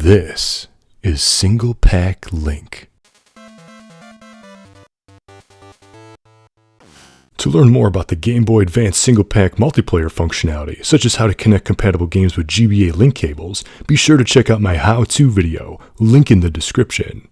This is Single-Pak Link. To learn more about the Gameboy Advance Single-Pak multiplayer functionality, such as how to connect compatible games with GBA link cables, be sure to check out my how-to video, link in the description.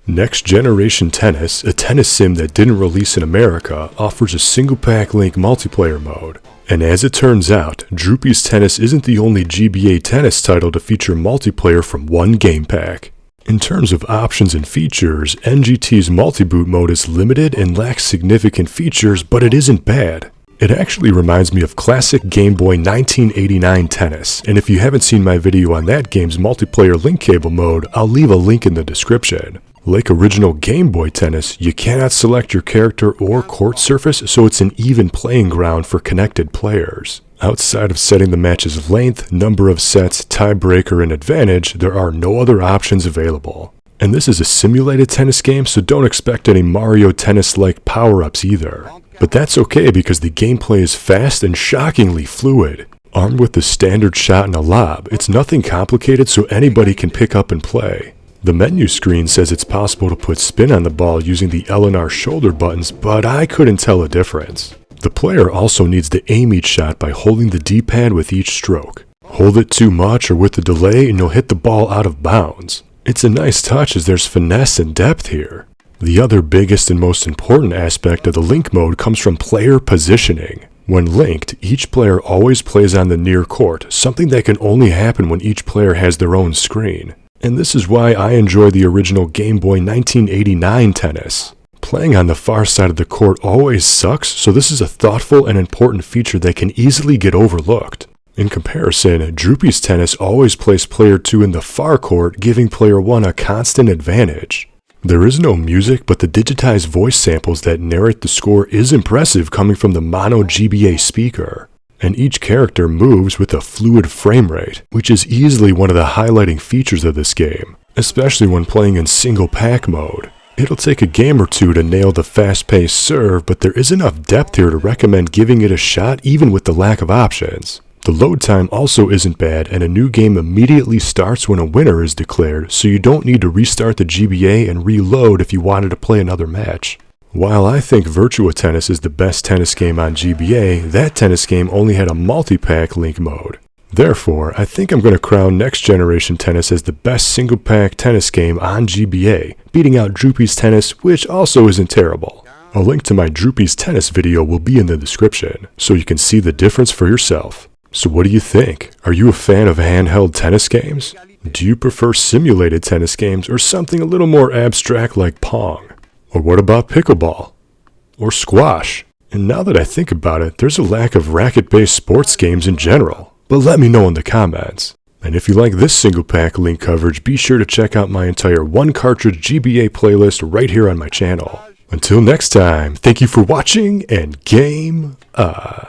Next Generation Tennis, a tennis sim that didn't release in America, offers a Single-Pak Link multiplayer mode. And as it turns out, Droopy's Tennis isn't the only GBA tennis title to feature multiplayer from one game pack. In terms of options and features, NGT's multi-boot mode is limited and lacks significant features, but it isn't bad. It actually reminds me of classic Gameboy 1989 tennis, and if you haven't seen my video on that game's multiplayer link cable mode, I'll leave a link in the description. Like original Game Boy Tennis, you cannot select your character or court surface, so it's an even playing ground for connected players. Outside of setting the match's length, number of sets, tiebreaker, and advantage, there are no other options available. And this is a simulated tennis game, so don't expect any Mario Tennis-like power-ups either. But that's okay because the gameplay is fast and shockingly fluid. Armed with the standard shot and a lob, it's nothing complicated, so anybody can pick up and play. The menu screen says it's possible to put spin on the ball using the L and R shoulder buttons, but I couldn't tell a difference. The player also needs to aim each shot by holding the D-pad with each stroke. Hold it too much or with the delay and you'll hit the ball out of bounds. It's a nice touch as there's finesse and depth here. The other biggest and most important aspect of the link mode comes from player positioning. When linked, each player always plays on the near court, something that can only happen when each player has their own screen. And this is why I enjoy the original Game Boy 1989 tennis. Playing on the far side of the court always sucks, so this is a thoughtful and important feature that can easily get overlooked. In comparison, Droopy's tennis always plays player 2 in the far court, giving player 1 a constant advantage. There is no music, but the digitized voice samples that narrate the score is impressive coming from the mono GBA speaker. And each character moves with a fluid frame rate, which is easily one of the highlighting features of this game, especially when playing in single-pack mode. It'll take a game or two to nail the fast-paced serve, but there is enough depth here to recommend giving it a shot even with the lack of options. The load time also isn't bad, and a new game immediately starts when a winner is declared, so you don't need to restart the GBA and reload if you wanted to play another match. While I think Virtua Tennis is the best tennis game on GBA, that tennis game only had a multi-pack link mode. Therefore, I think I'm going to crown Next Generation Tennis as the best single-pack tennis game on GBA, beating out Droopy's Tennis, which also isn't terrible. A link to my Droopy's Tennis video will be in the description, so you can see the difference for yourself. So what do you think? Are you a fan of handheld tennis games? Do you prefer simulated tennis games or something a little more abstract like Pong? Or what about pickleball? Or squash? And now that I think about it, there's a lack of racket-based sports games in general. But let me know in the comments. And if you like this single-pack link coverage, be sure to check out my entire one-cartridge GBA playlist right here on my channel. Until next time, thank you for watching and game on.